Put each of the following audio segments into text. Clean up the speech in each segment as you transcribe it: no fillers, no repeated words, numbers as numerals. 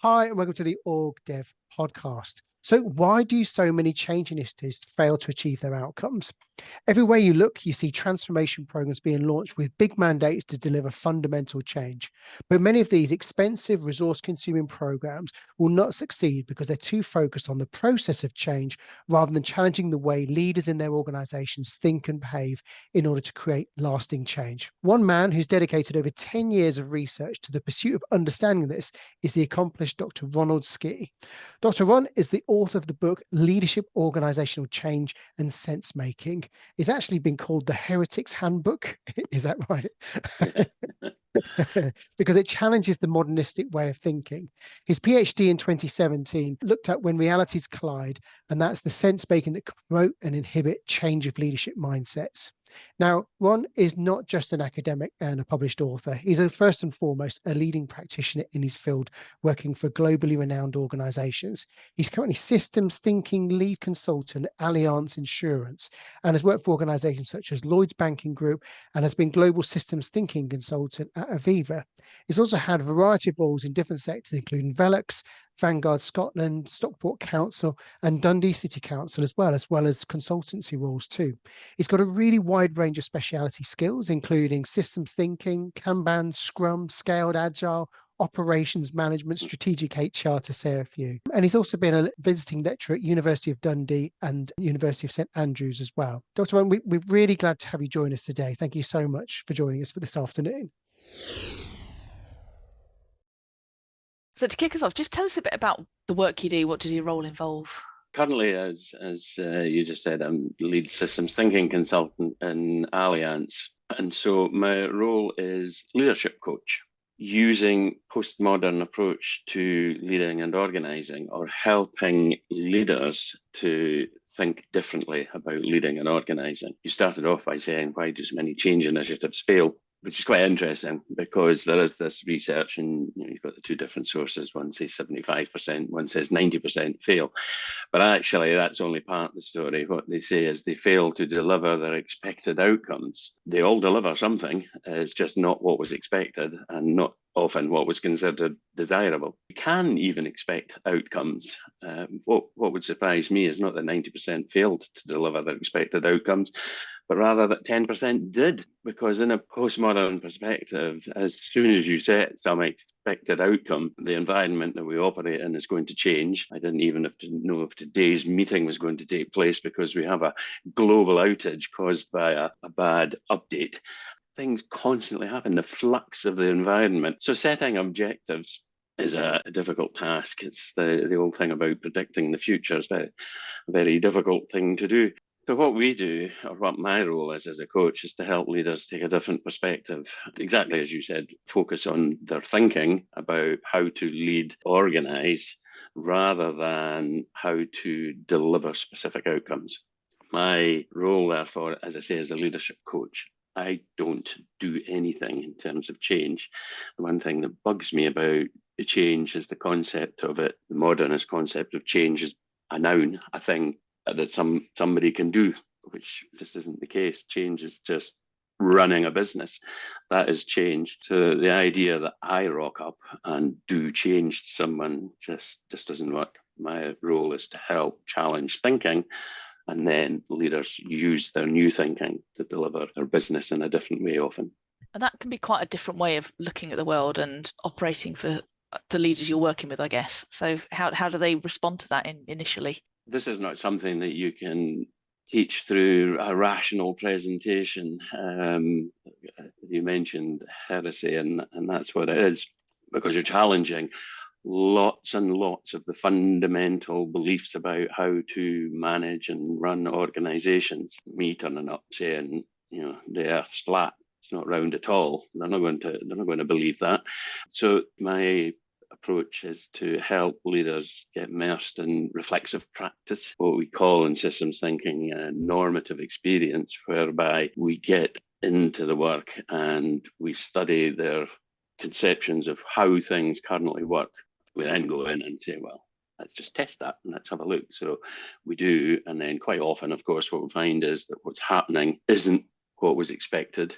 Hi, and welcome to the OrgDev podcast. So, why do so many change initiatives fail to achieve their outcomes? Everywhere you look, you see transformation programs being launched with big mandates to deliver fundamental change. But many of these expensive, resource consuming programs will not succeed because they're too focused on the process of change rather than challenging the way leaders in their organizations think and behave in order to create lasting change. One man who's dedicated over 10 years of research to the pursuit of understanding this is the accomplished Dr. Ronald Skea. Dr. Ron is the author of the book Leadership, Organizational Change and Sense Making. It's actually been called the Heretic's Handbook. Is that right? Because it challenges the modernistic way of thinking. His PhD in 2017 looked at when realities collide, and that's the sense making that can promote and inhibit change of leadership mindsets. Now, Ron is not just an academic and a published author. He's first and foremost a leading practitioner in his field, working for globally renowned organizations. He's currently systems thinking lead consultant at Allianz Insurance and has worked for organizations such as Lloyd's Banking Group and has been global systems thinking consultant at Aviva. He's also had a variety of roles in different sectors, including Velux, Vanguard Scotland, Stockport Council, and Dundee City Council, as well as consultancy roles too. He's got a really wide range of speciality skills, including systems thinking, Kanban, Scrum, Scaled Agile, operations management, strategic HR, to say a few. And he's also been a visiting lecturer at University of Dundee and University of St Andrews as well. Dr. Owen, we're really glad to have you join us today. Thank you so much for joining us for this afternoon. So to kick us off, just tell us a bit about the work you do. What does your role involve? Currently, as you just said, I'm lead systems thinking consultant in Allianz. And so my role is leadership coach, using postmodern approach to leading and organizing, or helping leaders to think differently about leading and organizing. You started off by saying, why do so many change initiatives fail? Which is quite interesting, because there is this research, and you've got the two different sources. One says 75%, one says 90% fail. But actually, that's only part of the story. What they say is they fail to deliver their expected outcomes. They all deliver something. It's just not what was expected, and not often what was considered desirable. You can even expect outcomes. What would surprise me is not that 90% failed to deliver their expected outcomes, but rather that 10% did, because in a postmodern perspective, as soon as you set some expected outcome, the environment that we operate in is going to change. I didn't even have to know if today's meeting was going to take place because we have a global outage caused by a bad update. Things constantly happen, the flux of the environment. So setting objectives is a difficult task. It's the old thing about predicting the future. It's a very difficult thing to do. So what we do, or what my role is as a coach, is to help leaders take a different perspective. Exactly as you said, focus on their thinking about how to lead, organize, rather than how to deliver specific outcomes. My role, therefore, as I say, is a leadership coach. I don't do anything in terms of change. The one thing that bugs me about change is the concept of it. The modernist concept of change is a noun, a thing that somebody can do, which just isn't the case. Change is just running a business. That is change. So the idea that I rock up and do change to someone just doesn't work. My role is to help challenge thinking, and then leaders use their new thinking to deliver their business in a different way often. And that can be quite a different way of looking at the world and operating for the leaders you're working with, I guess. So how do they respond to that initially? This is not something that you can teach through a rational presentation. You mentioned heresy, and that's what it is, because you're challenging lots and lots of the fundamental beliefs about how to manage and run organizations. Me turning up saying, the earth's flat, it's not round at all. They're not going to believe that. So my approach is to help leaders get immersed in reflexive practice, what we call in systems thinking normative experience, whereby we get into the work and we study their conceptions of how things currently work. We then go in and say, well, let's just test that and let's have a look. So we do, and then quite often, of course, what we find is that what's happening isn't what was expected.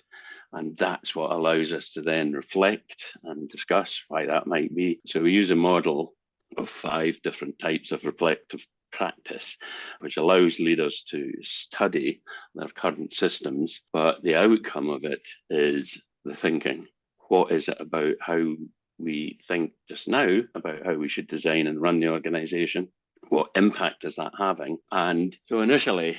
And that's what allows us to then reflect and discuss why that might be. So we use a model of 5 different types of reflective practice, which allows leaders to study their current systems, but the outcome of it is the thinking. What is it about how we think just now about how we should design and run the organisation? What impact is that having? And so initially,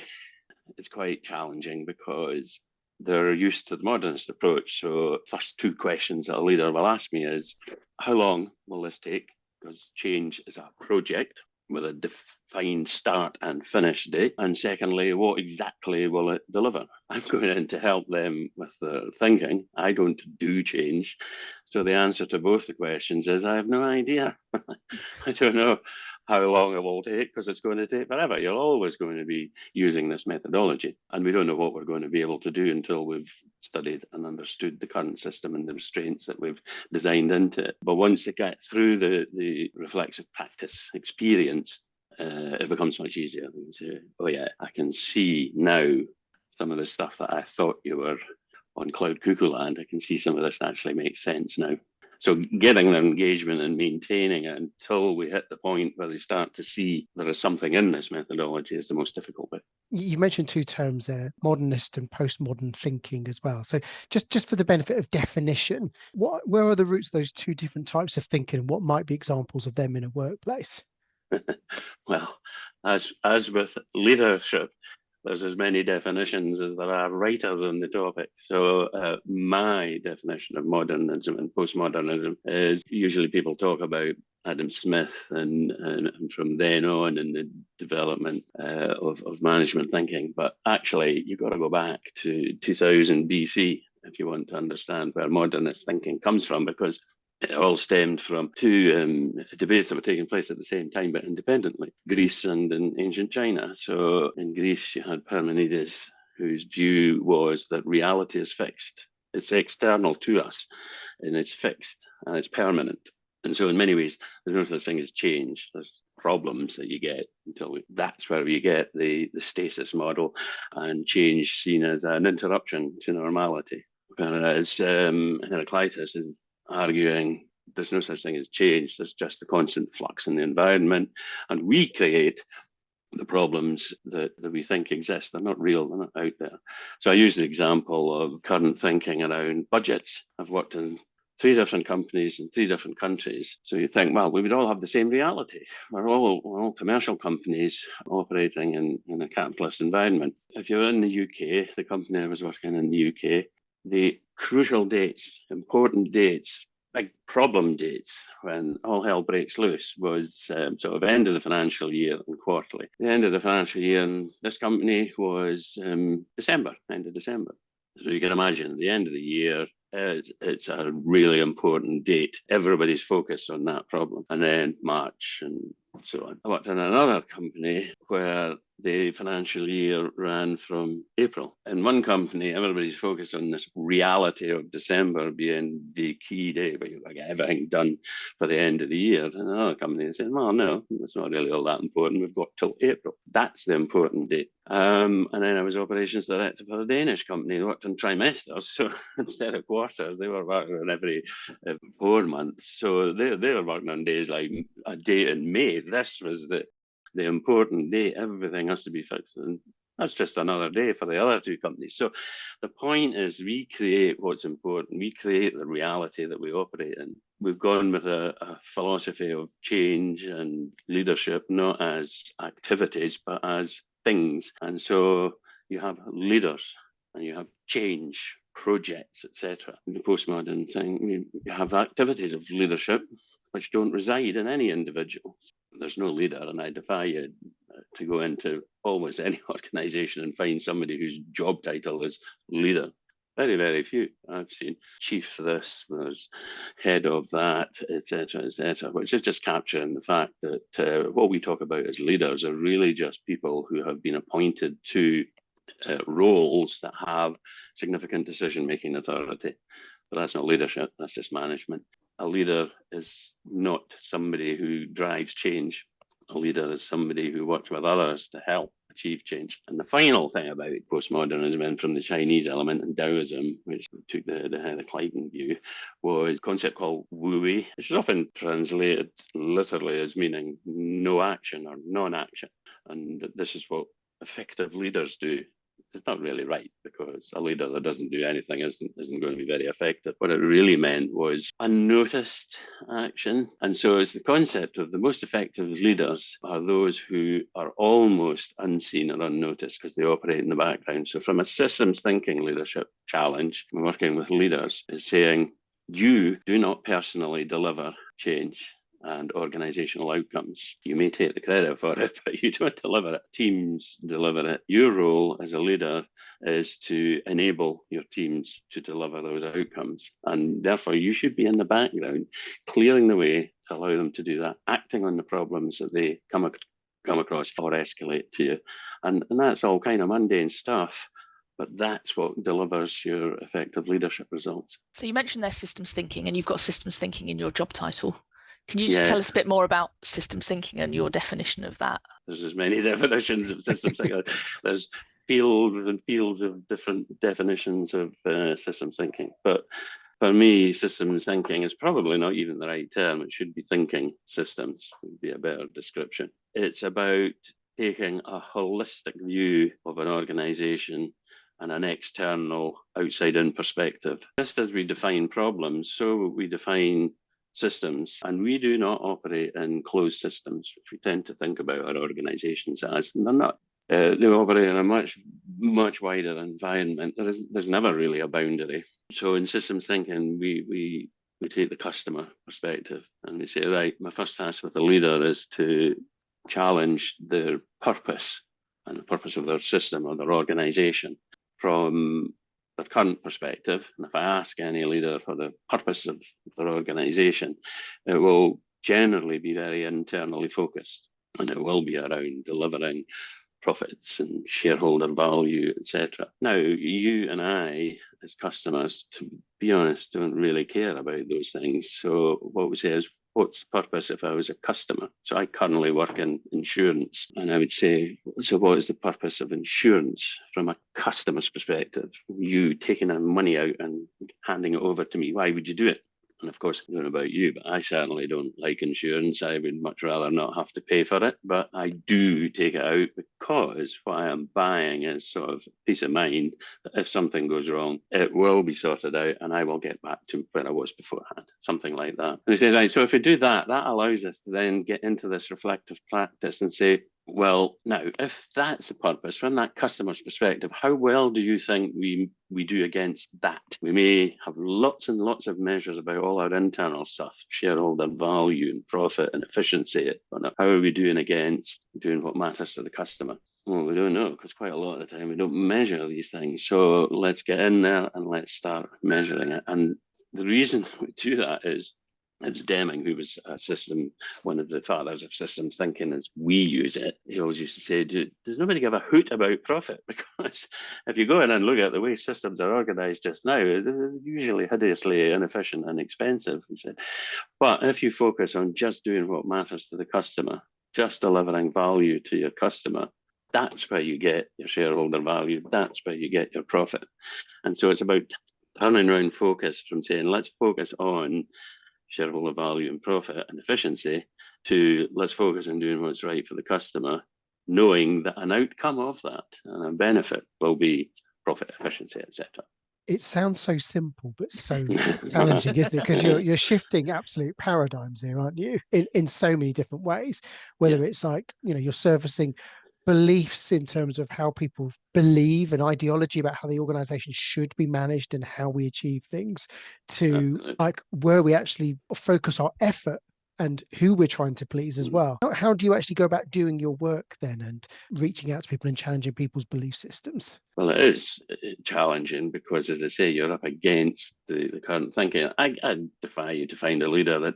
it's quite challenging because they're used to the modernist approach. So first 2 questions that a leader will ask me is, how long will this take? Because change is a project with a defined start and finish date. And secondly, what exactly will it deliver? I'm going in to help them with their thinking. I don't do change. So the answer to both the questions is I have no idea. I don't know how long it will take, because it's going to take forever. You're always going to be using this methodology. And we don't know what we're going to be able to do until we've studied and understood the current system and the restraints that we've designed into it. But once they get through the reflexive practice experience, it becomes much easier. You can say, oh yeah, I can see now some of the stuff that I thought you were on cloud cuckoo land. I can see some of this actually makes sense now. So getting their engagement and maintaining it until we hit the point where they start to see there is something in this methodology is the most difficult bit. You mentioned 2 terms there, modernist and postmodern thinking as well. So just for the benefit of definition, where are the roots of those 2 different types of thinking? What might be examples of them in a workplace? Well, as with leadership, there's as many definitions as there are writers on the topic. So my definition of modernism and postmodernism is usually people talk about Adam Smith and from then on in the development of management thinking. But actually, you've got to go back to 2000 BC if you want to understand where modernist thinking comes from, because it all stemmed from 2 debates that were taking place at the same time, but independently, Greece and in ancient China. So in Greece, you had Parmenides, whose view was that reality is fixed. It's external to us, and it's fixed, and it's permanent. And so in many ways, there's no such thing as change. There's problems that you get that's where we get the stasis model, and change seen as an interruption to normality. Whereas Heraclitus is arguing there's no such thing as change, there's just the constant flux in the environment, and we create the problems that we think exist. They're not real, they're not out there. So I use the example of current thinking around budgets. I've worked in 3 different companies in 3 different countries. So you think, well, we would all have the same reality. We're all commercial companies operating in a capitalist environment. If you're in the UK, the company I was working in the UK, the crucial dates, important dates, big problem dates when all hell breaks loose was sort of end of the financial year and quarterly. The end of the financial year in this company was December, end of December. So you can imagine at the end of the year, it's a really important date. Everybody's focused on that problem. And then March and so on. I worked in another company where the financial year ran from April. In one company, everybody's focused on this reality of December being the key day, where you've got to get everything done for the end of the year. And another company said, well, no, it's not really all that important. We've got till April. That's the important date. And then I was operations director for a Danish company. They worked on trimesters. So instead of quarters, they were working on every 4 months. So they were working on days like a day in May. This was the important day. Everything has to be fixed. And that's just another day for the other 2 companies. So the point is we create what's important. We create the reality that we operate in. We've gone with a philosophy of change and leadership, not as activities, but as things. And so you have leaders and you have change projects, etc. In the postmodern thing, you have activities of leadership which don't reside in any individual. There's no leader, and I defy you to go into almost any organisation and find somebody whose job title is leader. Very, very few. I've seen chief this, there's head of that, etc., which is just capturing the fact that what we talk about as leaders are really just people who have been appointed to roles that have significant decision-making authority. But that's not leadership, that's just management. A leader is not somebody who drives change. A leader is somebody who works with others to help achieve change. And the final thing about postmodernism, and from the Chinese element and Taoism, which took the Clayton view, was a concept called Wu Wei, which is often translated literally as meaning no action or non-action. And this is what effective leaders do. It's not really right, because a leader that doesn't do anything isn't going to be very effective. What it really meant was unnoticed action. And so it's the concept of the most effective leaders are those who are almost unseen or unnoticed because they operate in the background. So from a systems thinking leadership challenge, we're working with leaders, is saying, you do not personally deliver change and organizational outcomes. You may take the credit for it, but you don't deliver it. Teams deliver it. Your role as a leader is to enable your teams to deliver those outcomes. And therefore, you should be in the background, clearing the way to allow them to do that, acting on the problems that they come across or escalate to you. And that's all kind of mundane stuff, but that's what delivers your effective leadership results. So you mentioned there's systems thinking, and you've got systems thinking in your job title. Can you just tell us a bit more about systems thinking and your definition of that? There's as many definitions of systems thinking. There's fields and fields of different definitions of systems thinking. But for me, systems thinking is probably not even the right term. It should be thinking systems, would be a better description. It's about taking a holistic view of an organization and an external outside-in perspective. Just as we define problems, so we define systems, and we do not operate in closed systems, which we tend to think about our organizations as, and they're not. They operate in a much wider environment. There's never really a boundary. So in systems thinking, we take the customer perspective and we say, right, my first task with the leader is to challenge their purpose and the purpose of their system or their organization from their current perspective. And if I ask any leader for the purpose of their organization, it will generally be very internally focused, and it will be around delivering profits and shareholder value, etc. Now, you and I, as customers, to be honest, don't really care about those things. So what we say is, what's the purpose if I was a customer? So I currently work in insurance, and I would say, so what is the purpose of insurance from a customer's perspective? You taking the money out and handing it over to me, why would you do it? And of course, I don't know about you, but I certainly don't like insurance. I would much rather not have to pay for it, but I do take it out because what I am buying is sort of peace of mind that if something goes wrong, it will be sorted out and I will get back to where I was beforehand, something like that. And he says, right, so if we do that, that allows us to then get into this reflective practice and say, well, now, if that's the purpose, from that customer's perspective, how well do you think we do against that? We may have lots and lots of measures about all our internal stuff, shareholder value and profit and efficiency, but how are we doing against doing what matters to the customer? Well, we don't know, because quite a lot of the time we don't measure these things. So let's get in there and let's start measuring it. And the reason we do that is, it was Deming, who was one of the fathers of systems thinking as we use it. He always used to say, does nobody give a hoot about profit? Because if you go in and look at the way systems are organized just now, they're usually hideously inefficient and expensive. He said, but if you focus on just doing what matters to the customer, just delivering value to your customer, that's where you get your shareholder value. That's where you get your profit. And so it's about turning around focus from saying, let's focus on shareholder value and profit and efficiency, to let's focus on doing what's right for the customer, knowing that an outcome of that and a benefit will be profit, efficiency, etc. It sounds so simple, but so challenging, isn't it? Because you're shifting absolute paradigms here, aren't you? In so many different ways, whether it's like, you're servicing beliefs in terms of how people believe, an ideology about how the organization should be managed and how we achieve things, to like where we actually focus our effort and who we're trying to please as well. How do you actually go about doing your work then and reaching out to people and challenging people's belief systems? Well, it is challenging because, as I say, you're up against the current thinking. I defy you to find a leader that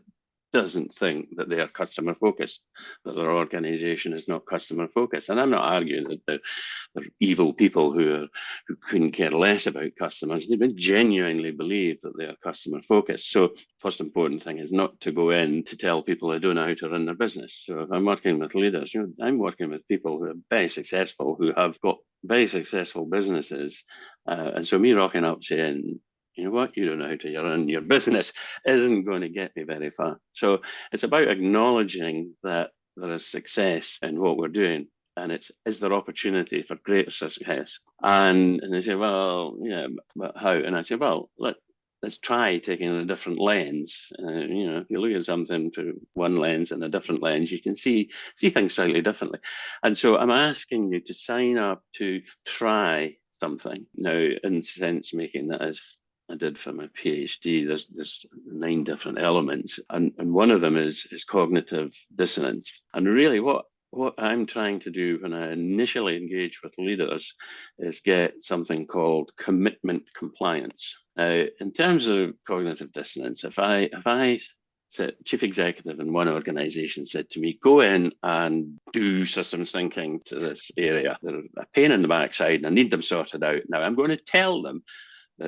doesn't think that they are customer focused, that their organisation is not customer focused. And I'm not arguing that they're evil people who couldn't care less about customers. They genuinely believe that they are customer focused. So first important thing is not to go in to tell people they don't know how to run their business. So if I'm working with leaders, I'm working with people who are very successful, who have got very successful businesses. And so me rocking up saying, you know what, you don't know how to run your business isn't going to get me very far. So it's about acknowledging that there is success in what we're doing, and is there opportunity for greater success? And they say, well, yeah, but how? And I say, well, let's try taking a different lens. If you look at something through one lens and a different lens, you can see things slightly differently. And so I'm asking you to sign up to try something. Now, in sense making, that is, I did for my PhD, there's 9 different elements, and one of them is cognitive dissonance. And really what I'm trying to do when I initially engage with leaders is get something called commitment compliance. Now, in terms of cognitive dissonance, if I said, chief executive in one organization said to me, go in and do systems thinking to this area. They're a pain in the backside and I need them sorted out. Now I'm going to tell them,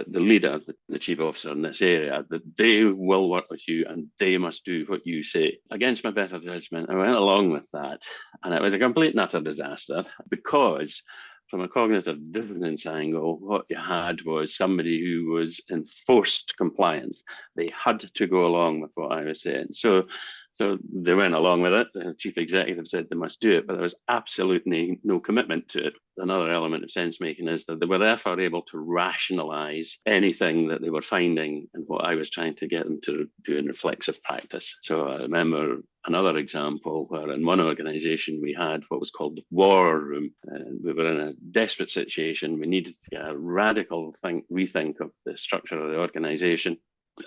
the leader, the chief officer in this area, that they will work with you and they must do what you say. Against my better judgment, I went along with that, and it was a complete and utter disaster, because from a cognitive dissonance angle, what you had was somebody who was in forced compliance. They had to go along with what I was saying. So they went along with it. The chief executive said they must do it, but there was absolutely no commitment to it. Another element of sense making is that they were therefore able to rationalize anything that they were finding and what I was trying to get them to do in reflexive practice. So I remember another example where in one organization we had what was called the war room. We were in a desperate situation. We needed to get a radical rethink of the structure of the organization.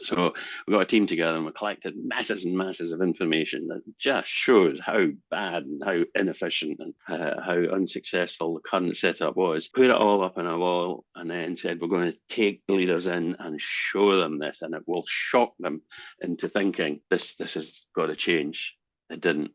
So we got a team together and we collected masses and masses of information that just shows how bad and how inefficient and how unsuccessful the current setup was. Put it all up on a wall and then said, we're going to take the leaders in and show them this, and it will shock them into thinking this has got to change. It didn't.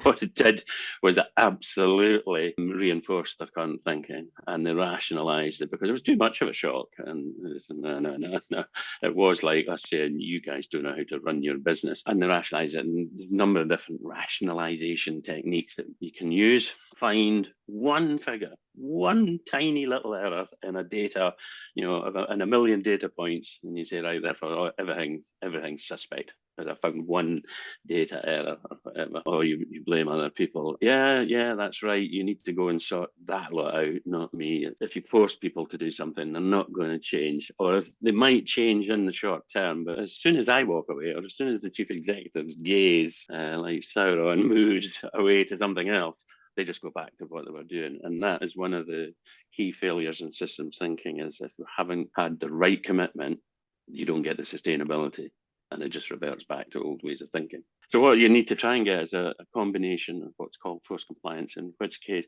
What it did was it absolutely reinforced their current thinking, and they rationalised it because it was too much of a shock. And said, no. It was like us saying, you guys don't know how to run your business. And they rationalised it. And there's a number of different rationalisation techniques that you can use. Find one figure, one tiny little error in a data, in a million data points, and you say, right, therefore everything's suspect. I found one data error, or whatever, or you blame other people. Yeah, that's right. You need to go and sort that lot out, not me. If you force people to do something, they're not going to change, or if they might change in the short term, but as soon as I walk away, or as soon as the chief executive's gaze, like Sauron, moves away to something else, they just go back to what they were doing. And that is one of the key failures in systems thinking, is if you haven't had the right commitment, you don't get the sustainability. And it just reverts back to old ways of thinking. So what you need to try and get is a combination of what's called forced compliance, in which case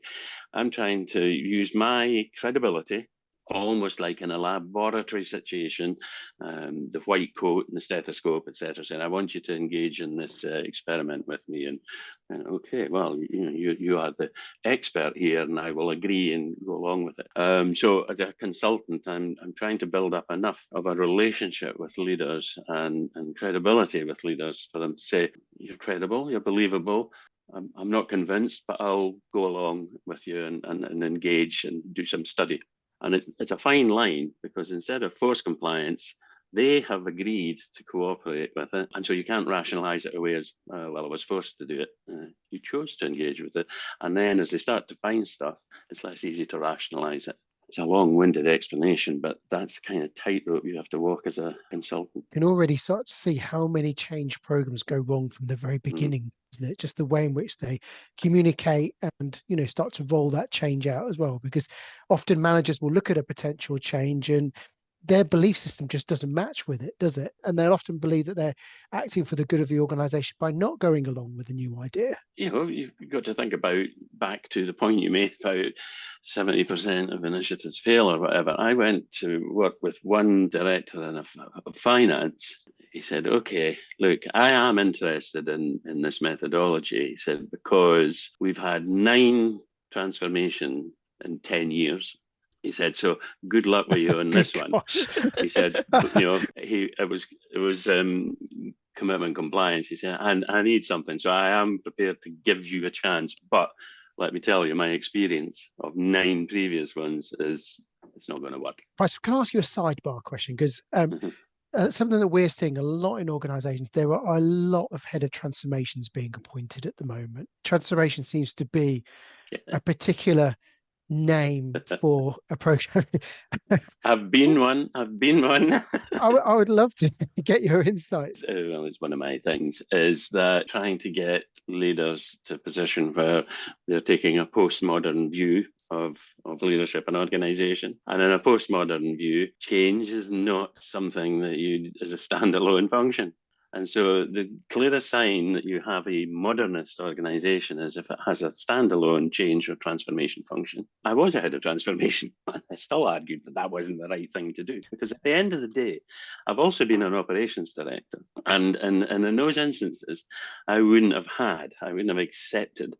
I'm trying to use my credibility, almost like in a laboratory situation, the white coat and the stethoscope, etc., saying, I want you to engage in this experiment with me. And okay, well, you are the expert here, and I will agree and go along with it. So as a consultant, I'm trying to build up enough of a relationship with leaders and credibility with leaders for them to say, you're credible, you're believable. I'm not convinced, but I'll go along with you and engage and do some study. And it's a fine line, because instead of forced compliance, they have agreed to cooperate with it. And so you can't rationalize it away as, well, I was forced to do it. You chose to engage with it. And then as they start to find stuff, it's less easy to rationalize it. It's a long-winded explanation, but that's the kind of tightrope you have to walk as a consultant. You can already start to see how many change programs go wrong from the very beginning, isn't it? Just the way in which they communicate and, start to roll that change out as well. Because often managers will look at a potential change and their belief system just doesn't match with it, does it? And they'll often believe that they're acting for the good of the organization by not going along with a new idea. You've got to think about, back to the point you made about 70% of initiatives fail or whatever. I went to work with one director of finance. he said, okay, look, I am interested in this methodology. He said, because we've had 9 transformation in 10 years. He said, so good luck with you on this one. He said, it was commitment compliance. He said, I need something, so I am prepared to give you a chance. But let me tell you, my experience of 9 previous ones is it's not going to work. Can I ask you a sidebar question? Because something that we're seeing a lot in organisations, there are a lot of head of transformations being appointed at the moment. Transformation seems to be a particular name for a program. I've been one. I would love to get your insights. Well, it's one of my things, is that trying to get leaders to a position where they're taking a postmodern view of leadership and organisation. And in a postmodern view, change is not something that is a standalone function. And so the clearest sign that you have a modernist organisation is if it has a standalone change or transformation function. I was a head of transformation. I still argued that wasn't the right thing to do, because at the end of the day, I've also been an operations director. And in those instances, I wouldn't have accepted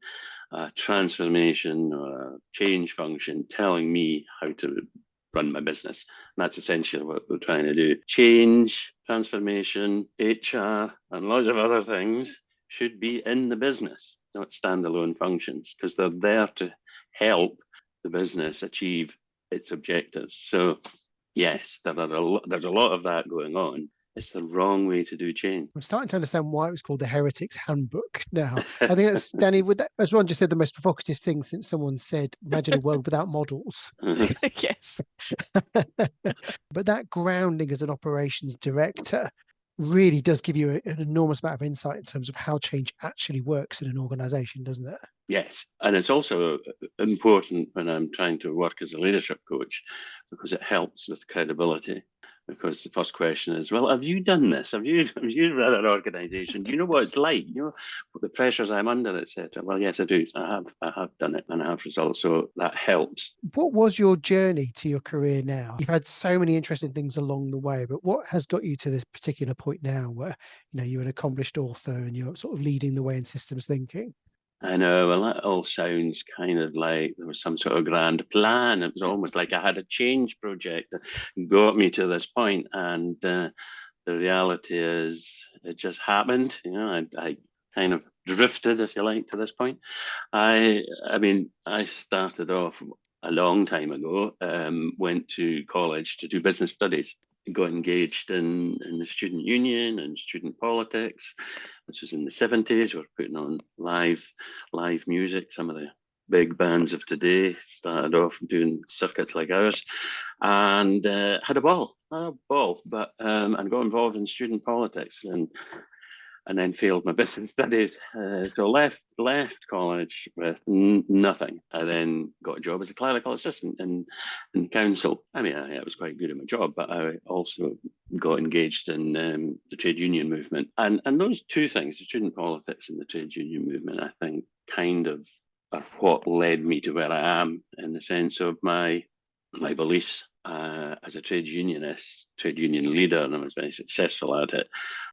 a transformation or a change function telling me how to run my business. And that's essentially what we're trying to do. Change, transformation, HR, and lots of other things should be in the business, not standalone functions, because they're there to help the business achieve its objectives. So yes, there's a lot of that going on. It's the wrong way to do change. I'm starting to understand why it was called the Heretics Handbook now. I think that's, Danny, as Ron just said, the most provocative thing since someone said, imagine a world without models. Yes. But that grounding as an operations director really does give you an enormous amount of insight in terms of how change actually works in an organisation, doesn't it? Yes, and it's also important when I'm trying to work as a leadership coach, because it helps with credibility. Because the first question is, well, have you done this? Have you run an organisation? Do you know what it's like? You know, the pressures I'm under, etc. Well, yes, I do. I have done it, and I have results. So that helps. What was your journey to your career now? You've had so many interesting things along the way, but what has got you to this particular point now where, you're an accomplished author and you're sort of leading the way in systems thinking? I know, well, that all sounds kind of like there was some sort of grand plan. It was almost like I had a change project that got me to this point. And the reality is it just happened. I kind of drifted, if you like, to this point. I started off a long time ago, went to college to do business studies. Got engaged in the student union and student politics. This was in the 70s. We were putting on live music. Some of the big bands of today started off doing circuits like ours, and had a ball, but and got involved in student politics and then failed my business studies. So left college with nothing. I then got a job as a clerical assistant in council. I mean, I was quite good at my job, but I also got engaged in the trade union movement. And those two things, the student politics and the trade union movement, I think kind of are what led me to where I am, in the sense of my beliefs. As a trade union leader, and I was very successful at it.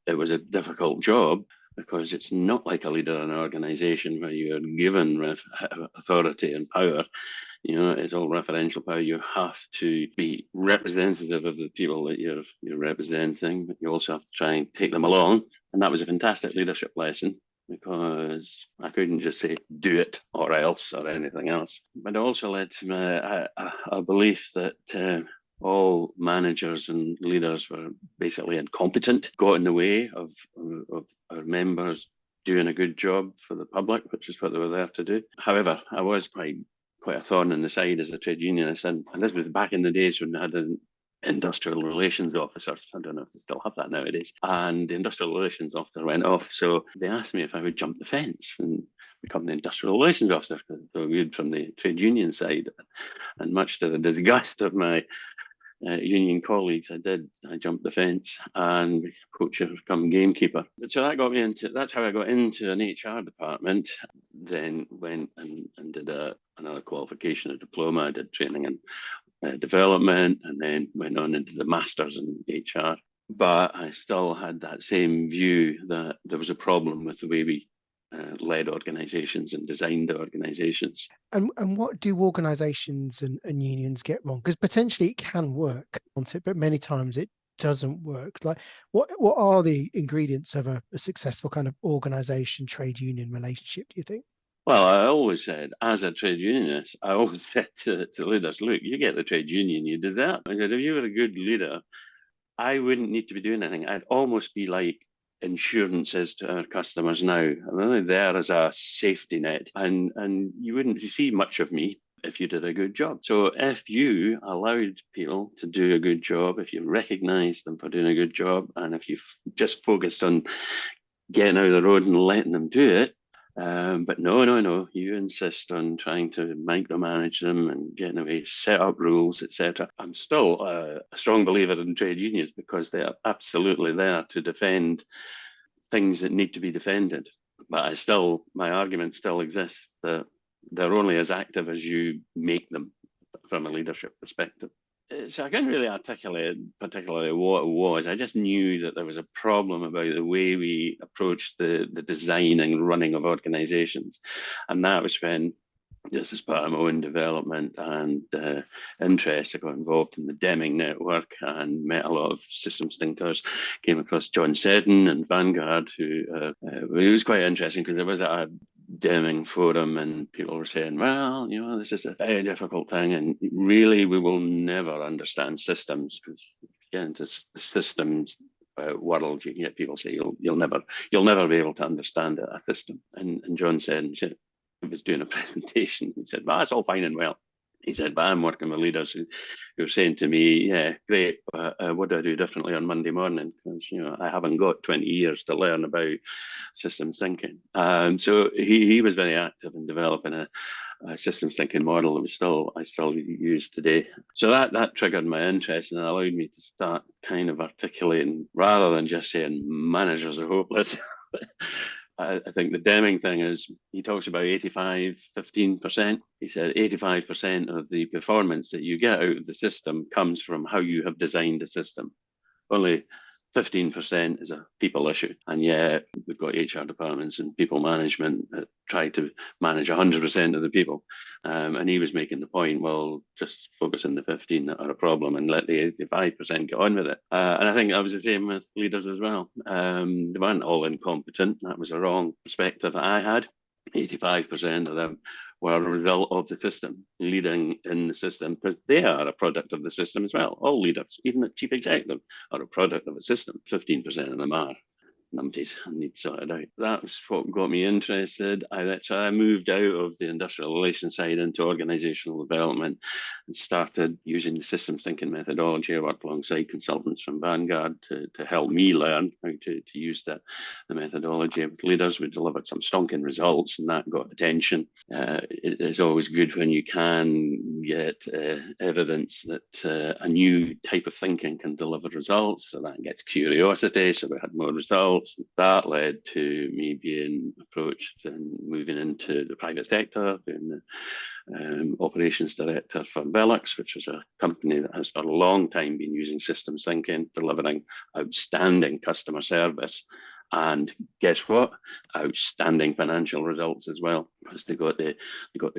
It was a difficult job because it's not like a leader in an organisation where you're given authority and power. It's all referential power. You have to be representative of the people that you're representing, but you also have to try and take them along. And that was a fantastic leadership lesson, because I couldn't just say, do it or else or anything else. But it also led to a belief that all managers and leaders were basically incompetent, got in the way of our members doing a good job for the public, which is what they were there to do. However, I was quite a thorn in the side as a trade unionist, and this was back in the days when I had an industrial relations officer. I don't know if they still have that nowadays. And the industrial relations officer went off. So they asked me if I would jump the fence and become the industrial relations officer, because they were good from the trade union side. And much to the disgust of my union colleagues, I jumped the fence and poacher become gamekeeper. So that got me that's how I got into an HR department. Then went and did another qualification, a diploma. I did training in development, and then went on into the masters in HR. But I still had that same view that there was a problem with the way we led organisations and designed the organisations. And what do organisations and unions get wrong? Because potentially it can work, can't it? But many times it doesn't work. Like, what are the ingredients of a successful kind of organisation trade union relationship, do you think? Well, I always said, as a trade unionist, I always said to leaders, look, you get the trade union, you did that. I said, if you were a good leader, I wouldn't need to be doing anything. I'd almost be like insurance is to our customers now. I'm only there as a safety net, and you wouldn't see much of me if you did a good job. So if you allowed people to do a good job, if you recognized them for doing a good job, and if you just focused on getting out of the road and letting them do it, but no, you insist on trying to micromanage them and getting away, set up rules, etc. I'm still a strong believer in trade unions because they are absolutely there to defend things that need to be defended. But my argument still exists that they're only as active as you make them from a leadership perspective. So I couldn't really articulate particularly what it was. I just knew that there was a problem about the way we approached the design and running of organizations. And that was when, just as part of my own development and interest, I got involved in the Deming network and met a lot of systems thinkers. Came across John Seddon and Vanguard, who it was quite interesting because there was a Deming forum and people were saying, well, this is a very difficult thing and really we will never understand systems because get into the systems world, you can get people say you'll never be able to understand a system. And John said, he was doing a presentation, he said, well, that's all fine and well. He said, but I'm working with leaders who are saying to me, yeah, great, but what do I do differently on Monday morning? Because, I haven't got 20 years to learn about systems thinking. So he was very active in developing a systems thinking model that I still use today. So that triggered my interest and allowed me to start kind of articulating, rather than just saying managers are hopeless. I think the Deming thing is, he talks about 15%. He said 85% of the performance that you get out of the system comes from how you have designed the system. Only 15% is a people issue. And yet we've got HR departments and people management that try to manage 100% of the people. And he was making the point, well, just focus on the 15 that are a problem and let the 85% get on with it. And I think that was the same with leaders as well. They weren't all incompetent. That was a wrong perspective that I had. 85% of them were a result of the system, leading in the system, because they are a product of the system as well. All leaders, even the chief executive, are a product of a system. 15% of them are numpties and need sorted out. That was what got me interested. I moved out of the industrial relations side into organisational development and started using the systems thinking methodology. I worked alongside consultants from Vanguard to help me learn how to use the methodology with leaders. We delivered some stonking results and that got attention. It's always good when you can get evidence that a new type of thinking can deliver results. So that gets curiosity. So we had more results. That led to me being approached and moving into the private sector, being the operations director for Velux, which is a company that has for a long time been using systems thinking, delivering outstanding customer service. And guess what? Outstanding financial results as well, because they got the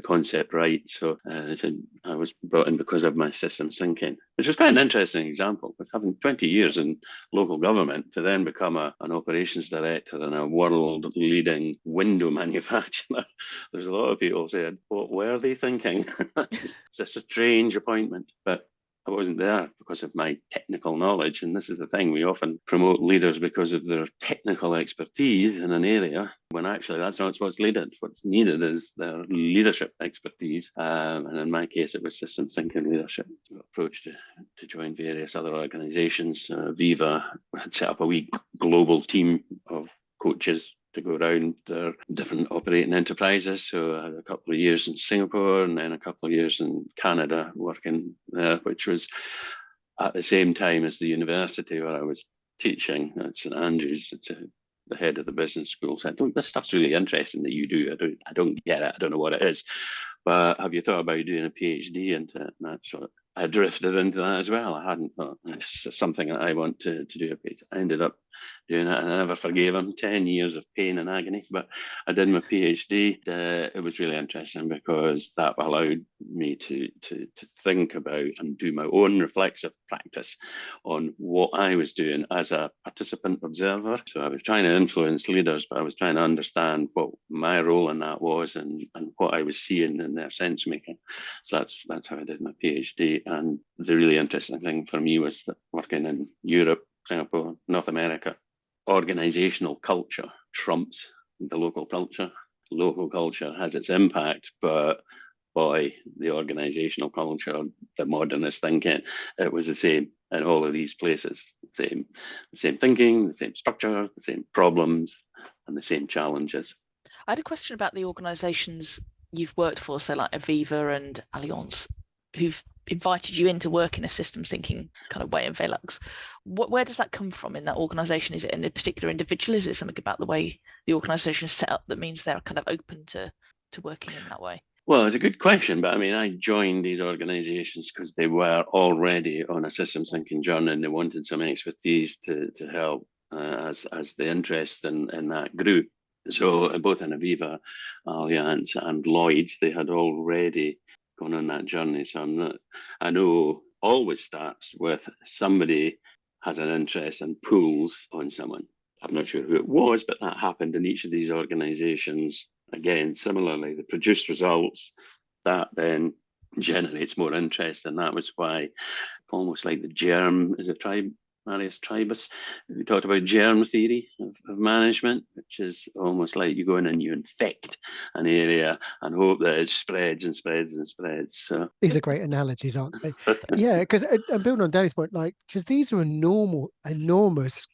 concept right. So I was brought in because of my systems thinking, which was quite an interesting example. But having 20 years in local government to then become an operations director in a world-leading window manufacturer, there's a lot of people saying, "What were they thinking?" It's just a strange appointment, but I wasn't there because of my technical knowledge. And this is the thing, we often promote leaders because of their technical expertise in an area, when actually that's not what's needed. What's needed is their leadership expertise. And in my case, it was systems thinking leadership. Approach to join various other organizations. Aviva had set up a wee global team of coaches to go around their different operating enterprises. So I had a couple of years in Singapore and then a couple of years in Canada working there, which was at the same time as the university where I was teaching at St Andrews. It's the head of the business school said, "This stuff's really interesting that you do. I don't get it. I don't know what it is. But have you thought about doing a PhD into it?" And that's what I drifted into that as well. I hadn't thought it's just something that I want to do. I ended up doing it, and I never forgave him. 10 years of pain and agony, but I did my PhD. It was really interesting because that allowed me to think about and do my own reflexive practice on what I was doing as a participant observer. So I was trying to influence leaders, but I was trying to understand what my role in that was and what I was seeing in their sense making. So that's how I did my PhD. And the really interesting thing for me was that working in Europe, Singapore, North America, organizational culture trumps the local culture. Local culture has its impact, but boy, the organizational culture, the modernist thinking, it was the same in all of these places. The same thinking, the same structure, the same problems, and the same challenges. I had a question about the organisations you've worked for, so like Aviva and Allianz, who've invited you in to work in a systems thinking kind of way in Velux. Where does that come from in that organisation? Is it in a particular individual? Is it something about the way the organisation is set up that means they're kind of open to working in that way? Well, it's a good question, but I mean, I joined these organisations because they were already on a systems thinking journey and they wanted some expertise to help as the interest in that grew. So both in Aviva, Allianz and Lloyd's, they had already gone on that journey. So I know always starts with somebody has an interest and pulls on someone. I'm not sure who it was, but that happened in each of these organizations. Again, similarly, they produced results that then generates more interest. And that was why, almost like the germ is a tribe, Marius Tribus, we talked about germ theory of management, which is almost like you go in and you infect an area and hope that it spreads and spreads and spreads. So these are great analogies, aren't they? Yeah, because I'm building on Danny's point, like, because these are enormous,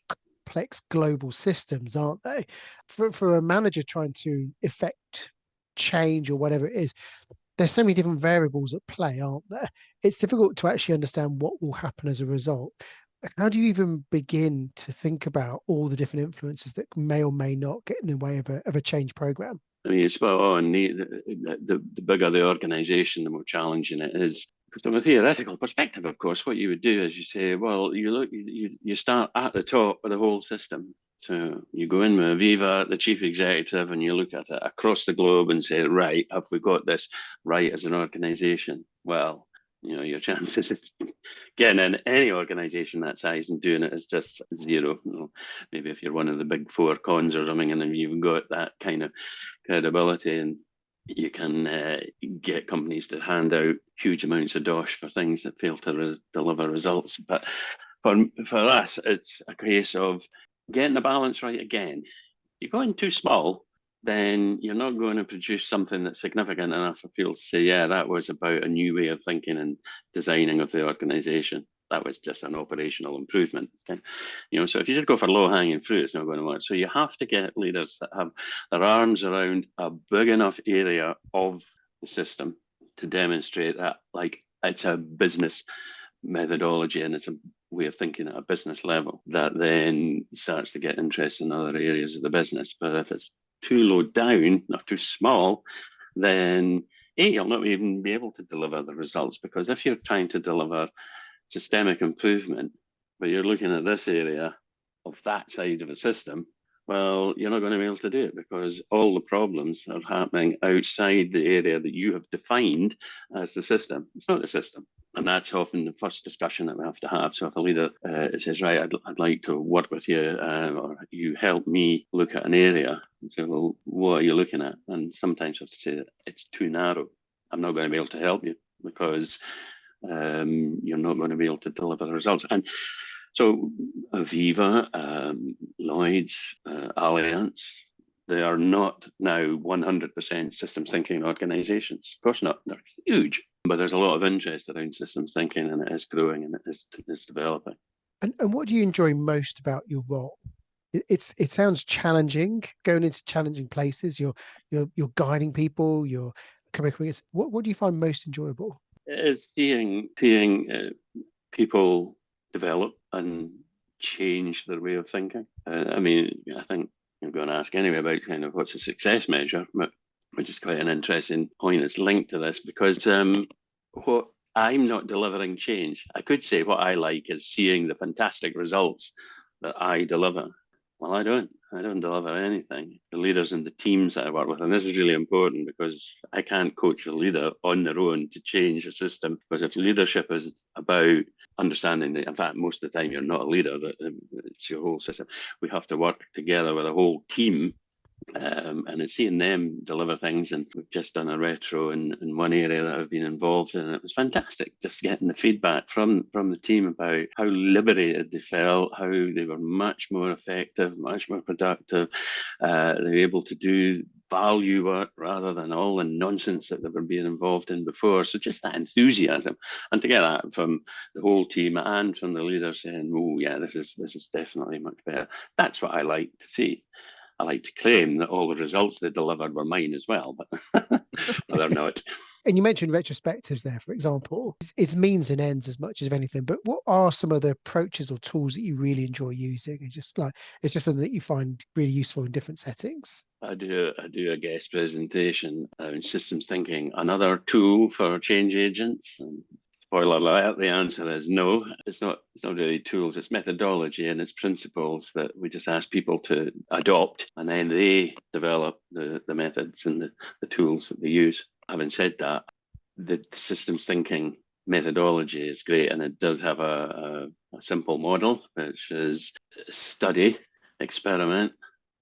complex global systems, aren't they? For a manager trying to effect change or whatever it is, there's so many different variables at play, aren't there? It's difficult to actually understand what will happen as a result. How do you even begin to think about all the different influences that may or may not get in the way of a change program? I mean, it's spot on. The bigger the organization, the more challenging it is. From a theoretical perspective, of course, what you would do is you say, well, you start at the top of the whole system. So you go in with Aviva, the chief executive, and you look at it across the globe and say, right, have we got this right as an organization? Well, your chances of getting in any organization that size and doing it is just zero. Maybe if you're one of the big four cons or something, and then you've got that kind of credibility, and you can get companies to hand out huge amounts of dosh for things that fail to deliver results. But for us, it's a case of getting the balance right again. You're going too small, then you're not going to produce something that's significant enough for people to say, yeah, that was about a new way of thinking and designing of the organization. That was just an operational improvement. Okay? So if you just go for low-hanging fruit, it's not going to work. So you have to get leaders that have their arms around a big enough area of the system to demonstrate that, like, it's a business methodology and it's a way of thinking at a business level that then starts to get interest in other areas of the business. But if it's too low down or too small, then you'll not even be able to deliver the results, because if you're trying to deliver systemic improvement, but you're looking at this area of that side of a system, well, you're not going to be able to do it because all the problems are happening outside the area that you have defined as the system. It's not the system. And that's often the first discussion that we have to have. So if a leader says, right, I'd like to work with you, or you help me look at an area, and say, well, what are you looking at? And sometimes I have to say that it's too narrow. I'm not going to be able to help you because you're not going to be able to deliver the results. And so Aviva, Lloyd's, Allianz, they are not now 100% systems thinking organizations. Of course not. They're huge. But there's a lot of interest around systems thinking, and it is growing and it is developing. And what do you enjoy most about your role? It sounds challenging, going into challenging places. You're guiding people. You're coming up against. What do you find most enjoyable? It is seeing people develop and change their way of thinking. I mean, I think I'm going to ask anyway about kind of what's a success measure, which is quite an interesting point. It's linked to this because what I'm not delivering change. I could say what I like is seeing the fantastic results that I deliver. Well, I don't deliver anything. The leaders and the teams that I work with, and this is really important because I can't coach the leader on their own to change a system. Because if leadership is about understanding that, in fact, most of the time you're not a leader, it's your whole system. We have to work together with a whole team. And it's seeing them deliver things, and we've just done a retro in one area that I've been involved in. It was fantastic, just getting the feedback from the team about how liberated they felt, how they were much more effective, much more productive. They were able to do value work rather than all the nonsense that they were being involved in before. So just that enthusiasm, and to get that from the whole team and from the leaders saying, "Oh yeah, this is definitely much better." That's what I like to see. I like to claim that all the results they delivered were mine as well, but they're not. And you mentioned retrospectives there, for example. It's means and ends as much as anything. But what are some of the approaches or tools that you really enjoy using? And it's just something that you find really useful in different settings. I do a guest presentation on systems thinking, another tool for change agents. And spoiler alert, the answer is no. It's not really tools, it's methodology and it's principles that we just ask people to adopt, and then they develop the methods and the tools that they use. Having said that, the systems thinking methodology is great, and it does have a simple model, which is study, experiment,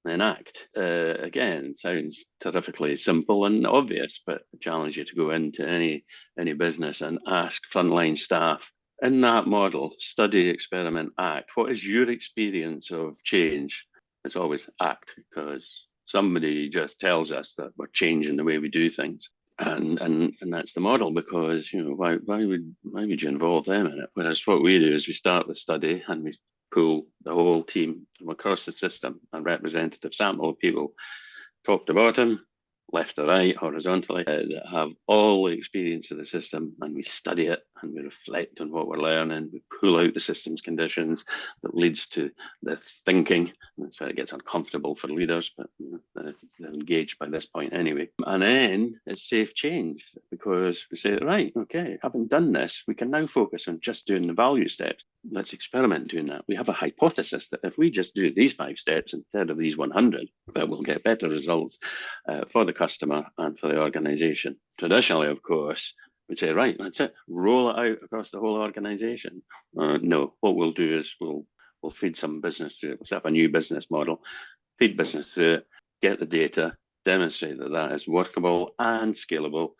then act. Again, sounds terrifically simple and obvious, but I challenge you to go into any business and ask frontline staff in that model, study, experiment, act. What is your experience of change? It's always act, because somebody just tells us that we're changing the way we do things. And that's the model, because why would you involve them in it? Whereas what we do is we start the study and we pull the whole team from across the system, a representative sample of people, top to bottom, left to right, horizontally, that have all the experience of the system, and we study it and we reflect on what we're learning. We pull out the system's conditions that leads to the thinking. That's why it gets uncomfortable for leaders, but they're engaged by this point anyway. And then it's safe change, because we say, right, okay, having done this, we can now focus on just doing the value steps. Let's experiment doing that. We have a hypothesis that if we just do these 5 steps instead of these 100, that we'll get better results for the customer and for the organization. Traditionally, of course, we'd say, right, that's it, roll it out across the whole organization. No, what we'll do is we'll feed some business through it. We'll set up a new business model, feed business through it, get the data, demonstrate that is workable and scalable,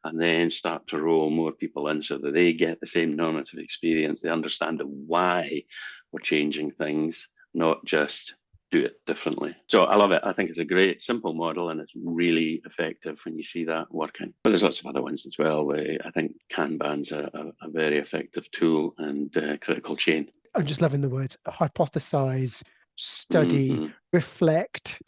and then start to roll more people in so that they get the same normative experience. They understand why we're changing things, not just do it differently. So I love it. I think it's a great, simple model, and it's really effective when you see that working. But there's lots of other ones as well. I think Kanban's a very effective tool, and critical chain. I'm just loving the words hypothesize, study, reflect.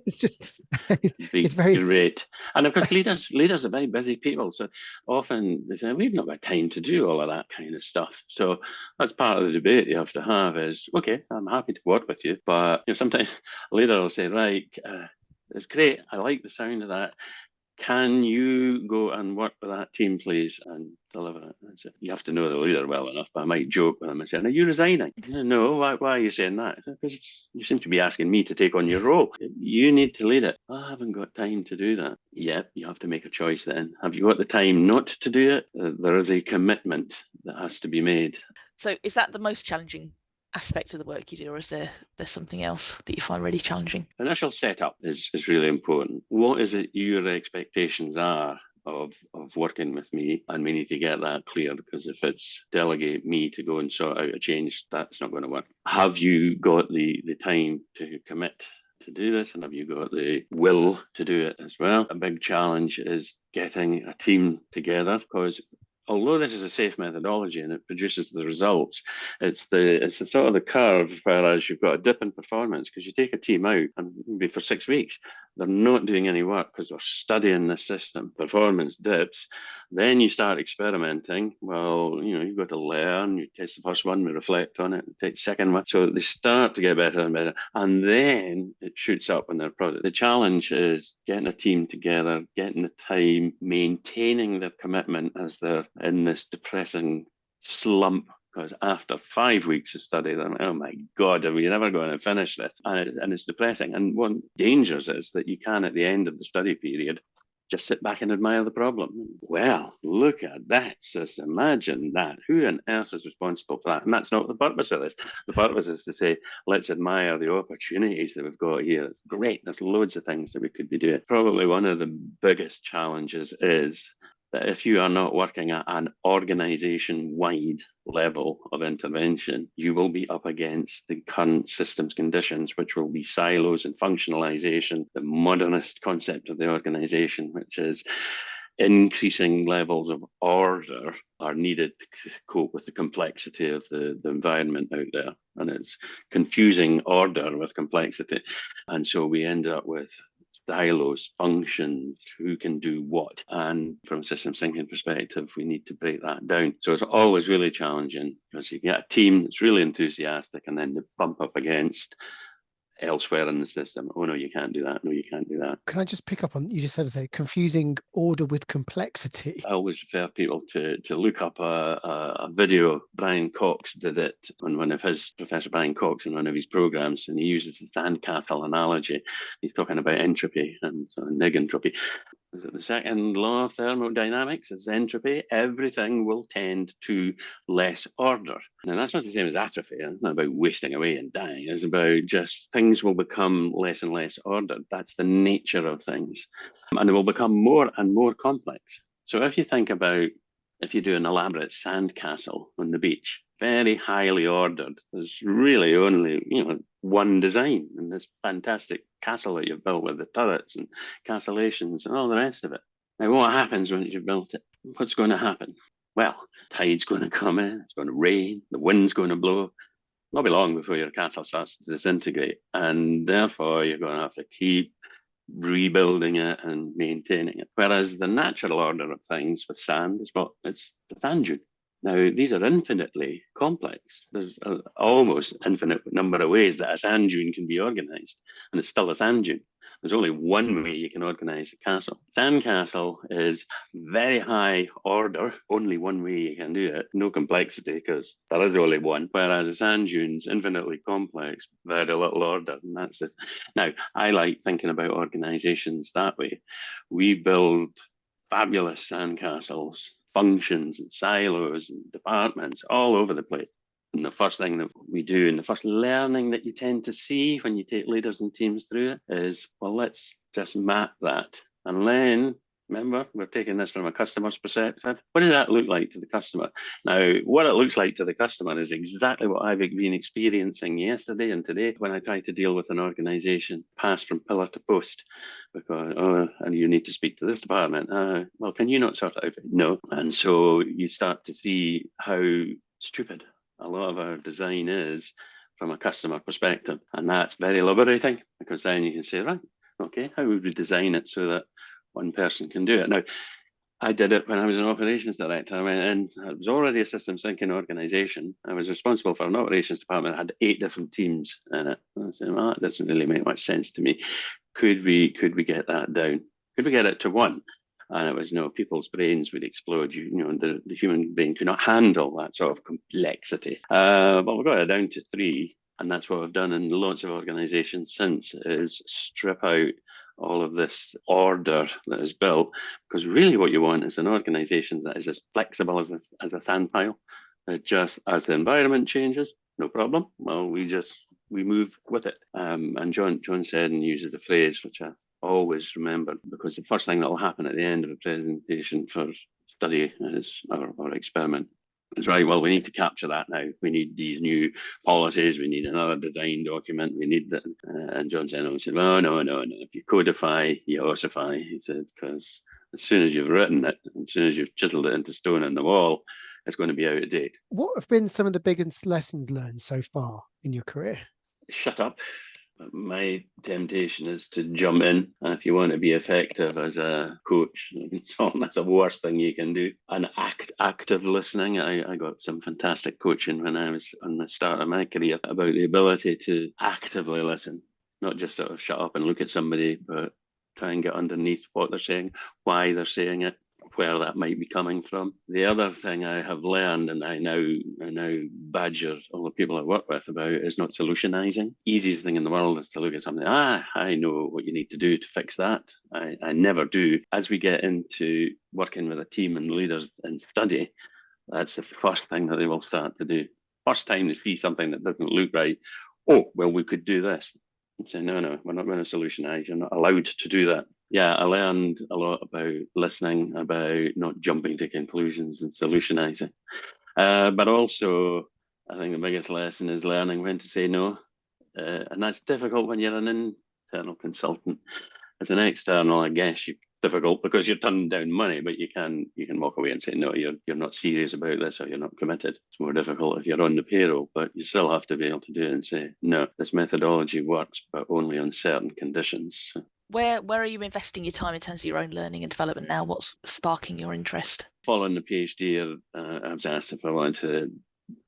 It's very great. And of course, leaders are very busy people, so often they say, we've not got time to do all of that kind of stuff. So that's part of the debate you have to have is, okay, I'm happy to work with you, but sometimes a leader will say, right, it's great, I like the sound of that. Can you go and work with that team, please, and deliver it? You have to know the leader well enough, but I might joke with them and say, are you resigning? No, why are you saying that? Because you seem to be asking me to take on your role. You need to lead it. I haven't got time to do that. Yeah, you have to make a choice then. Have you got the time not to do it? There is a commitment that has to be made. So is that the most challenging aspect of the work you do, or is there's something else that you find really challenging? Initial setup is really important. What is it your expectations are of working with me? And we need to get that clear, because if it's delegate me to go and sort out a change, that's not going to work. Have you got the time to commit to do this, and have you got the will to do it as well? A big challenge is getting a team together, because although this is a safe methodology and it produces the results, it's the sort of the curve, whereas you've got a dip in performance because you take a team out and maybe for 6 weeks they're not doing any work because they're studying the system. Performance dips. Then you start experimenting. Well, you've got to learn. You test the first one, we reflect on it, take the second one. So they start to get better and better. And then it shoots up in their product. The challenge is getting a team together, getting the time, maintaining their commitment as they're in this depressing slump. Because after 5 weeks of study, they're like, oh my God, are we never going to finish this? And it's depressing. And one dangers is that you can, at the end of the study period, just sit back and admire the problem. Well, look at that, sis. Imagine that. Who on earth is responsible for that? And that's not the purpose of this. The purpose is to say, let's admire the opportunities that we've got here. It's great. There's loads of things that we could be doing. Probably one of the biggest challenges is that if you are not working at an organisation-wide level of intervention, you will be up against the current systems conditions, which will be silos and functionalisation, the modernist concept of the organisation, which is increasing levels of order are needed to cope with the complexity of the environment out there. And it's confusing order with complexity. And so we end up with silos, functions, who can do what. And from a systems thinking perspective, we need to break that down. So it's always really challenging because you get a team that's really enthusiastic and then they bump up against elsewhere in the system. Oh, no, you can't do that. No, you can't do that. Can I just pick up on, you just said, confusing order with complexity? I always refer people to look up a video. Brian Cox did it on one of his, Professor Brian Cox, in one of his programs, and he uses the sandcastle analogy. He's talking about entropy and negentropy. The second law of thermodynamics is entropy. Everything will tend to less order. Now, that's not the same as atrophy. It's not about wasting away and dying. It's about just things will become less and less ordered. That's the nature of things. And they will become more and more complex. So if you think about, if you do an elaborate sandcastle on the beach, very highly ordered, there's really only, one design in this fantastic castle that you've built with the turrets and castellations and all the rest of it. Now, what happens once you've built it? What's going to happen? Well, tide's going to come in, it's going to rain, the wind's going to blow. Not be long before your castle starts to disintegrate. And therefore, you're going to have to keep rebuilding it and maintaining it. Whereas the natural order of things with sand is it's the sand dune. Now, these are infinitely complex. There's an almost infinite number of ways that a sand dune can be organized, and it's still a sand dune. There's only one way you can organize a castle. Sandcastle is very high order, only one way you can do it, no complexity because there is only one, whereas a sand dune's infinitely complex, very little order, and that's it. Now, I like thinking about organizations that way. We build fabulous sandcastles, functions and silos and departments all over the place. And the first thing that we do, and the first learning that you tend to see when you take leaders and teams through it is, well, let's just map that. And then, remember, we're taking this from a customer's perspective. What does that look like to the customer? Now, what it looks like to the customer is exactly what I've been experiencing yesterday and today when I try to deal with an organization, pass from pillar to post. Because, and you need to speak to this department. Well, can you not sort it out? No. And so you start to see how stupid a lot of our design is from a customer perspective. And that's very liberating because then you can say, right, okay, how would we design it so that one person can do it? Now, I did it when I was an operations director. I went in, it was already a systems thinking organization. I was responsible for an operations department that had 8 different teams in it. I said, well, that doesn't really make much sense to me. Could we get that down? Could we get it to 1? And it was, people's brains would explode. The human brain could not handle that sort of complexity. But we got it down to 3. And that's what we've done in lots of organizations since, is strip out all of this order that is built. Because really what you want is an organization that is as flexible as a sand pile. Just as the environment changes, no problem. Well, we move with it. And John said and uses the phrase, which I always remember, because the first thing that will happen at the end of a presentation for study is or experiment is, right, well, we need to capture that now. We need these new policies. We need another design document. We need that. And John said, well, no. If you codify, you ossify. He said, because as soon as you've written it, as soon as you've chiseled it into stone on the wall, it's going to be out of date. What have been some of the biggest lessons learned so far in your career? Shut up. My temptation is to jump in. And if you want to be effective as a coach, that's the worst thing you can do. And active listening. I got some fantastic coaching when I was on the start of my career about the ability to actively listen, not just sort of shut up and look at somebody, but try and get underneath what they're saying, why they're saying it, where that might be coming from. The other thing I have learned, and I now badger all the people I work with about, is not solutionizing. Easiest thing in the world is to look at something. I know what you need to do to fix that. I never do. As we get into working with a team and leaders and study, that's the first thing that they will start to do. First time they see something that doesn't look right. Oh, well, we could do this. And say, no, we're not going to solutionize. You're not allowed to do that. Yeah, I learned a lot about listening, about not jumping to conclusions and solutionizing. But also, I think the biggest lesson is learning when to say no. And that's difficult when you're an internal consultant. As an external, I guess it's difficult because you're turning down money, but you can walk away and say, no, you're not serious about this, or you're not committed. It's more difficult if you're on the payroll, but you still have to be able to do it and say, no, this methodology works, but only on certain conditions. Where are you investing your time in terms of your own learning and development now? What's sparking your interest? Following the PhD, I was asked if I wanted to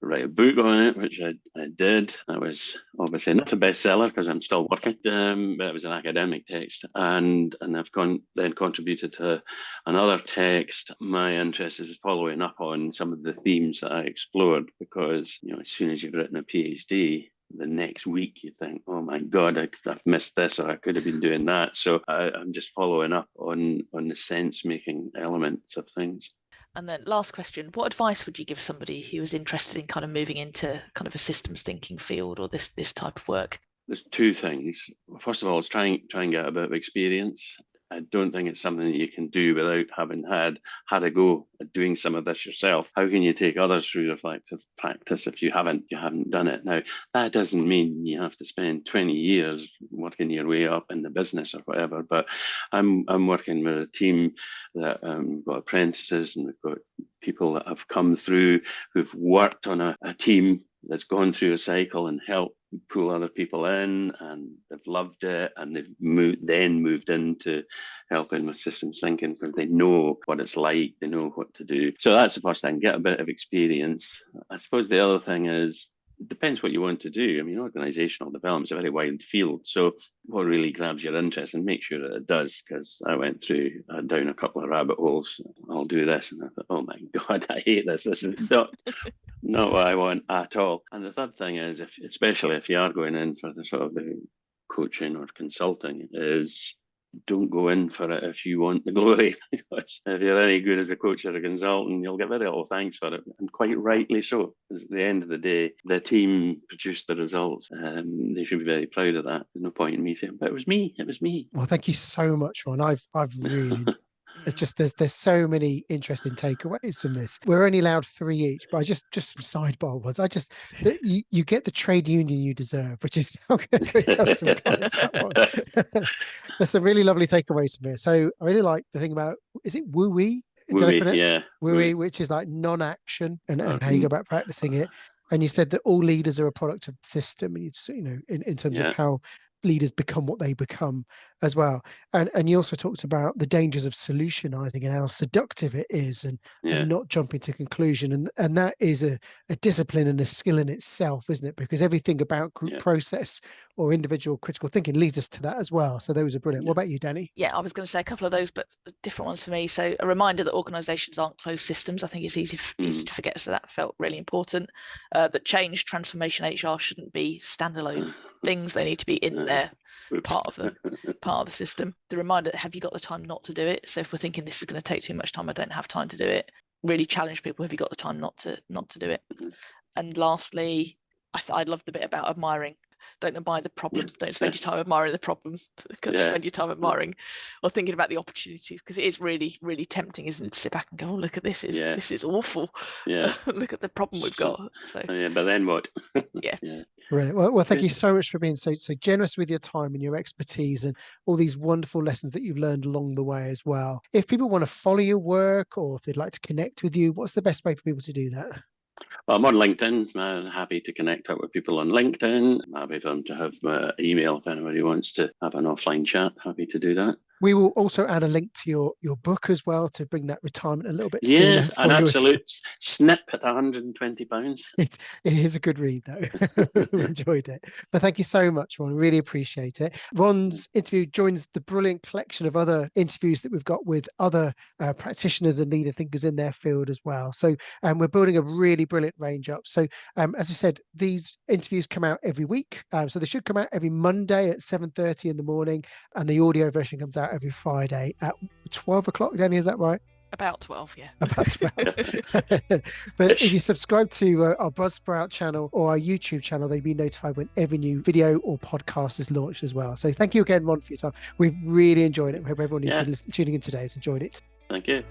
write a book on it, which I did. That was obviously not a bestseller because I'm still working, but it was an academic text, and I've then contributed to another text. My interest is following up on some of the themes that I explored, because as soon as you've written a PhD, the next week you think, oh my God, I've missed this, or I could have been doing that. So I'm just following up on the sense-making elements of things. And then last question, what advice would you give somebody who is interested in kind of moving into kind of a systems thinking field or this type of work? There's two things. First of all, is try and get a bit of experience. I don't think it's something that you can do without having had a go at doing some of this yourself. How can you take others through reflective practice if you haven't done it? Now, that doesn't mean you have to spend 20 years working your way up in the business or whatever, but I'm working with a team that we've got apprentices, and we've got people that have come through who've worked on a team that's gone through a cycle and helped pull other people in, and they've loved it, and they've moved into helping with systems thinking because they know what it's like, they know what to do. So that's the first thing, get a bit of experience. I suppose the other thing is, it depends what you want to do. I mean, organisational development is a very wide field. So what really grabs your interest, and make sure that it does, because I went down a couple of rabbit holes. I'll do this, and I thought, oh my God, I hate this. This is not what I want at all. And the third thing is, especially if you are going in for the sort of the coaching or consulting, is don't go in for it if you want the glory, because if you're any good as a coach or a consultant, you'll get very little thanks for it, and quite rightly so. Because at the end of the day, the team produced the results. They should be very proud of that. There's no point in me saying, but it was me. Well, thank you so much, Ron. I've really it's just there's so many interesting takeaways from this. We're only allowed 3 each, but I just some sidebar ones. You get the trade union you deserve, which is I'm going to go tell some clients that one. There's some really lovely takeaways from here. So I really like the thing about, is it woo-wee? Yeah. Woo-wee, which is like non-action, and how you go about practicing it. And you said that all leaders are a product of the system, and in terms of how leaders become what they become as well. And you also talked about the dangers of solutionizing and how seductive it is, and not jumping to conclusion. And that is a discipline and a skill in itself, isn't it? Because everything about group process or individual critical thinking leads us to that as well. So those are brilliant. What about you, Danny? Yeah, I was going to say a couple of those, but different ones for me. So a reminder that organisations aren't closed systems. I think it's easy to forget. So that felt really important. That change, transformation, HR shouldn't be standalone things. They need to be in there, part of the system. The reminder that, have you got the time not to do it? So if we're thinking this is going to take too much time, I don't have time to do it. Really challenge people. Have you got the time not to do it? And lastly, I love the bit about admiring. Don't admire the problem. Don't spend your time admiring the problem. Spend your time admiring or thinking about the opportunities, because it is really, really tempting, isn't it, to sit back and go, oh, look at this. This is awful. Look at the problem we've got. So but then what? Brilliant. Well, thank you so much for being so generous with your time and your expertise, and all these wonderful lessons that you've learned along the way as well. If people want to follow your work, or if they'd like to connect with you, what's the best way for people to do that? Well, I'm on LinkedIn. I'm happy to connect up with people on LinkedIn. I'm happy for them to have my email if anybody wants to have an offline chat. Happy to do that. We will also add a link to your book as well to bring that retirement a little bit Yes, sooner. an absolute snip at £120. It is a good read, though. Enjoyed it. But thank you so much, Ron. Really appreciate it. Ron's interview joins the brilliant collection of other interviews that we've got with other practitioners and leader thinkers in their field as well. So we're building a really brilliant range up. So as we said, these interviews come out every week. So they should come out every Monday at 7:30 in the morning. And the audio version comes out every Friday at 12 o'clock. Danny, is that right? About 12, yeah. About 12. But if you subscribe to our Buzzsprout channel or our YouTube channel, they'll be notified when every new video or podcast is launched as well. So thank you again, Ron, for your time. We've really enjoyed it. We hope everyone who's been tuning in today has enjoyed it. Thank you.